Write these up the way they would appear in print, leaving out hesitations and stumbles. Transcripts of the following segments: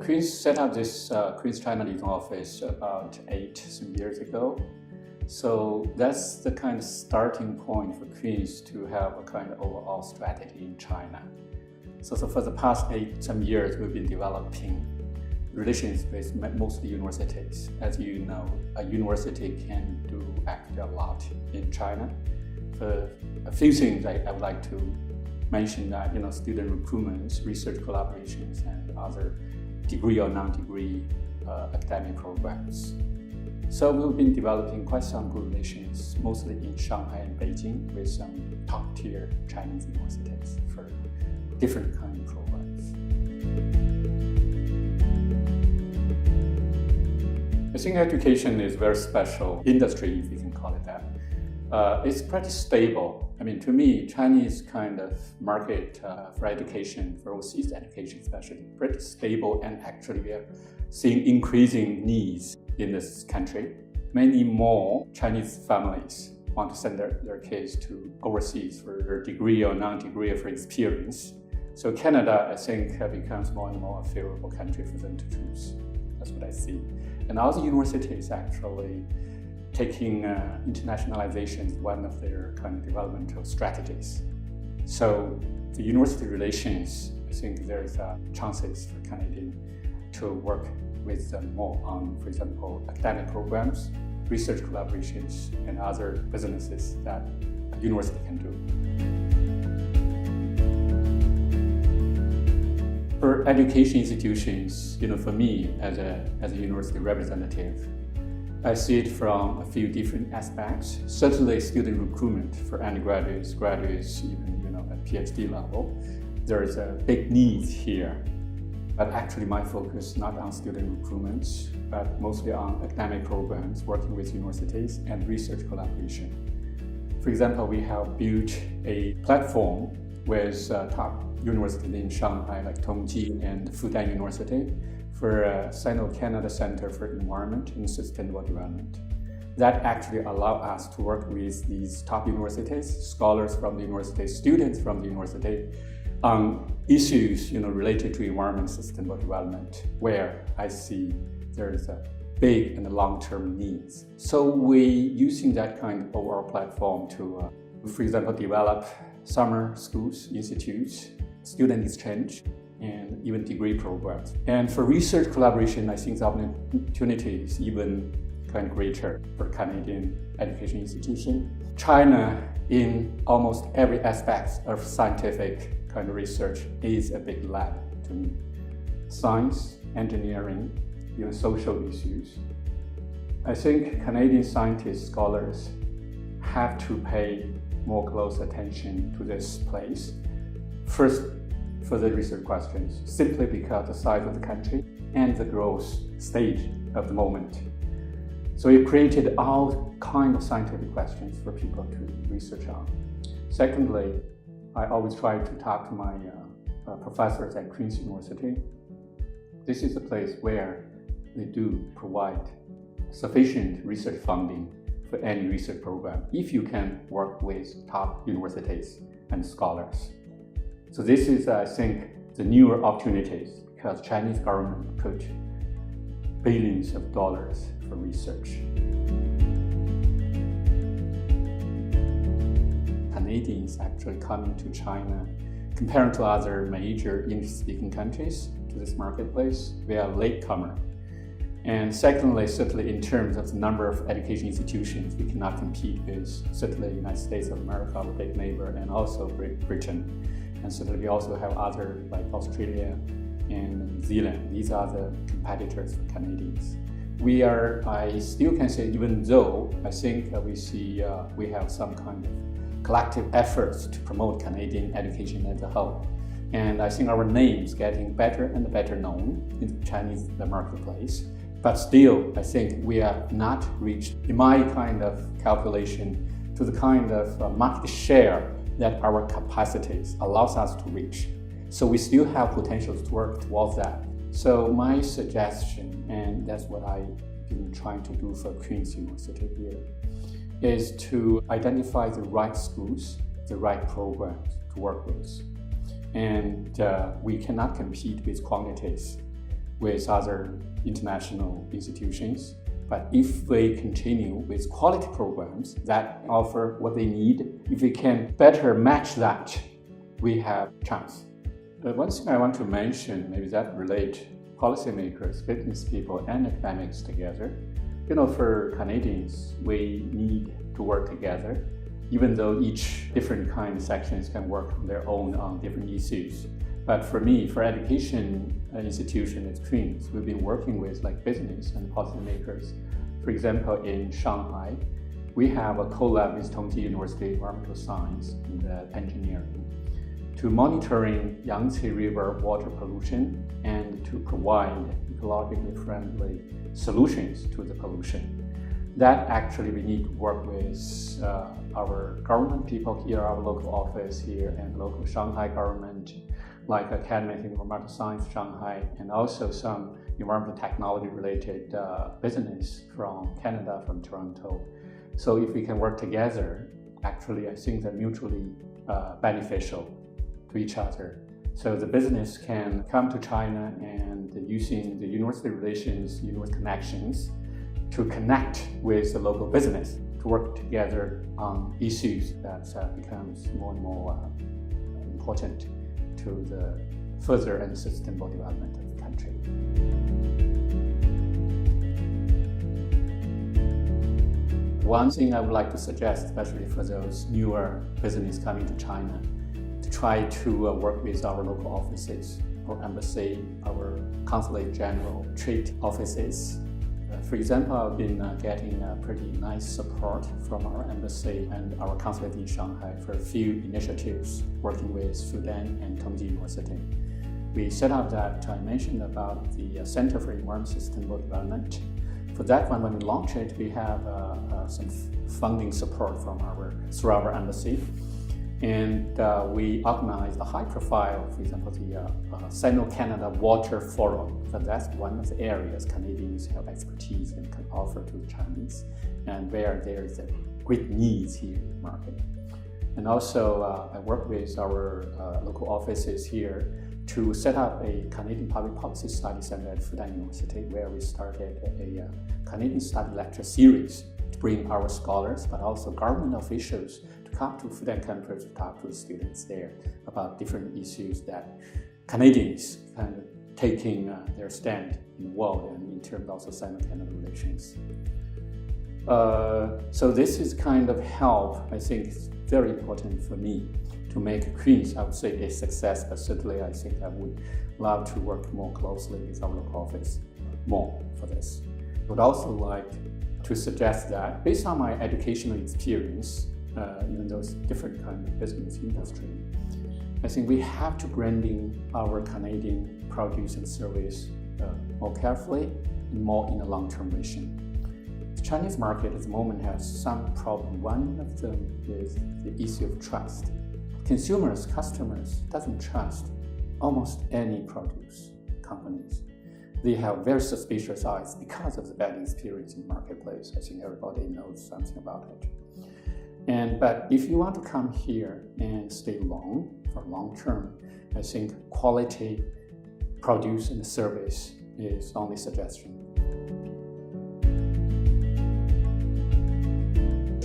Queen's set up this Queen's China Leading Office about some years ago. So that's the kind of starting point for Queen's to have a kind of overall strategy in China. So for the past some years, we've been developing relations with mostly universities. As you know, a university can do actually a lot in China. For a few things I would like to mention that, student recruitment, research collaborations, and other degree or non-degree academic programs. So we've been developing quite some good relations, mostly in Shanghai and Beijing, with some top-tier Chinese universities for different kind of programs. I think education is a very special industry, if you can call it that. It's pretty stable. To me, Chinese kind of market for education, for overseas education especially, pretty stable, and actually we are seeing increasing needs in this country. Many more Chinese families want to send their kids to overseas for their degree or non-degree or for experience. So Canada, I think, becomes more and more a favorable country for them to choose. That's what I see. And all the universities actually taking internationalization as one of their kind of developmental strategies. So the university relations, I think there's chances for Canadian to work with them more on, for example, academic programs, research collaborations, and other businesses that a university can do. For education institutions, for me as a university representative, I see it from a few different aspects. Certainly student recruitment for undergraduates, graduates, even at PhD level. There is a big need here. But actually my focus not on student recruitment, but mostly on academic programs, working with universities and research collaboration. For example, we have built a platform with top universities in Shanghai, like Tongji and Fudan University, for Sino-Canada Center for Environment and Sustainable Development. That actually allows us to work with these top universities, scholars from the university, students from the university, on issues related to environment and sustainable development, where I see there is a big and long-term needs. So we using that kind of overall platform to, for example, develop summer schools, institutes, student exchange, and even degree programs. And for research collaboration, I think the opportunity is even kind of greater for Canadian education institution. China, in almost every aspect of scientific kind of research, is a big lab to me. Science, engineering, even social issues. I think Canadian scientists, scholars have to pay more close attention to this place. First, for the research questions, simply because the size of the country and the growth stage of the moment. So it created all kinds of scientific questions for people to research on. Secondly, I always try to talk to my professors at Queen's University. This is a place where they do provide sufficient research funding for any research program if you can work with top universities and scholars. So this is, I think, the newer opportunities because Chinese government put billions of dollars for research. Canadians actually coming to China, compared to other major English-speaking countries, to this marketplace, we are latecomer. And secondly, certainly in terms of the number of education institutions, we cannot compete with certainly the United States of America, our big neighbor, and also Britain. And certainly we also have other like Australia and New Zealand. These are the competitors for Canadians. I still can say, even though I think we have some kind of collective efforts to promote Canadian education as a whole. And I think our name is getting better and better known in the Chinese marketplace. But still, I think we are not reached, in my kind of calculation, to the kind of market share that our capacities allows us to reach. So we still have potentials to work towards that. So my suggestion, and that's what I've been trying to do for Queen's University here, is to identify the right schools, the right programs to work with. And we cannot compete with quantities. with other international institutions. But if they continue with quality programs that offer what they need, if we can better match that, we have a chance. But one thing I want to mention, maybe that relate policymakers, business people, and academics together. For Canadians, we need to work together, even though each different kind of sections can work on their own on different issues. But for me, for education institution at Queen's, we've been working with business and policymakers. For example, in Shanghai, we have a collab with Tongji University Environmental Science and Engineering to monitoring Yangtze River water pollution and to provide ecologically friendly solutions to the pollution. That actually we need to work with our government people here, our local office here, and local Shanghai government, like Academy of Environmental Science Shanghai, and also some environmental technology related business from Canada, from Toronto. So if we can work together, actually I think they're mutually beneficial to each other. So the business can come to China and using the university relations, university connections to connect with the local business to work together on issues that becomes more and more important to the further and sustainable development of the country. One thing I would like to suggest, especially for those newer business coming to China, to try to work with our local offices, our embassy, our consulate general, trade offices. For example, I've been getting pretty nice support from our embassy and our consulate in Shanghai for a few initiatives working with Fudan and Tongji University. We set up that I mentioned about the Center for Environmental Sustainable Development. For that one, when we launch it, we have some funding support through our embassy. And we organized a high-profile, for example, the Sino-Canada Water Forum. So that's one of the areas Canadians have expertise and can offer to the Chinese, and where there is a great needs here in the market. And also, I work with our local offices here to set up a Canadian Public Policy Study Center at Fudan University, where we started a Canadian Study Lecture Series to bring our scholars, but also government officials to come to Fudan campus to talk to the students there about different issues that Canadians kind of taking their stand in the world and in terms also Sino-Canada relations. So this is kind of help, I think is very important for me to make Queen's, I would say, a success, but certainly I think I would love to work more closely with our local office more for this. I would also like to suggest that based on my educational experience, even though it's different kind of business industry, I think we have to branding our Canadian produce and service more carefully and more in a long-term vision. The Chinese market at the moment has some problem. One of them is the issue of trust. Consumers, customers doesn't trust almost any produce companies. They have very suspicious eyes because of the bad experience in the marketplace. I think everybody knows something about it. But if you want to come here and stay for long term, I think quality produce and service is only suggestion.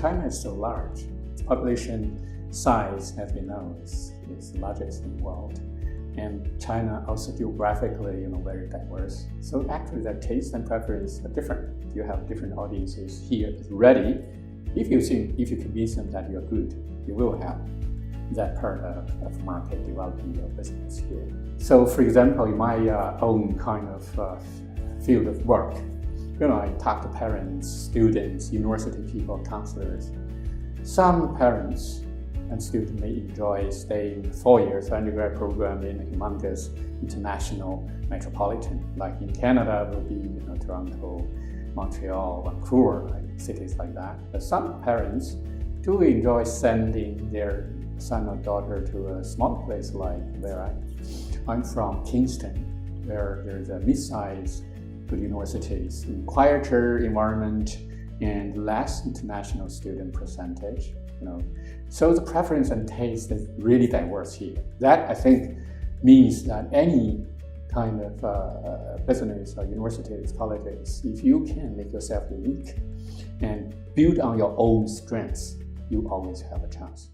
China is so large. Its population size, as we know, is the largest in the world. And China also geographically, very diverse. So actually the taste and preference are different. You have different audiences here ready. If you convince them that you're good, you will have that part of market developing your business here. So for example, in my own kind of field of work, I talk to parents, students, university people, counselors. Some parents and students may enjoy staying 4 years undergrad program in a humongous international metropolitan. Like in Canada, it will be Toronto, Montreal, Vancouver, cities like that. But some parents do enjoy sending their son or daughter to a small place like where I'm from, Kingston, where there's a mid-sized good universities, quieter environment and less international student percentage. So the preference and taste is really diverse here. That I think means that any kind of business or universities, colleges, if you can make yourself unique and build on your own strengths, you always have a chance.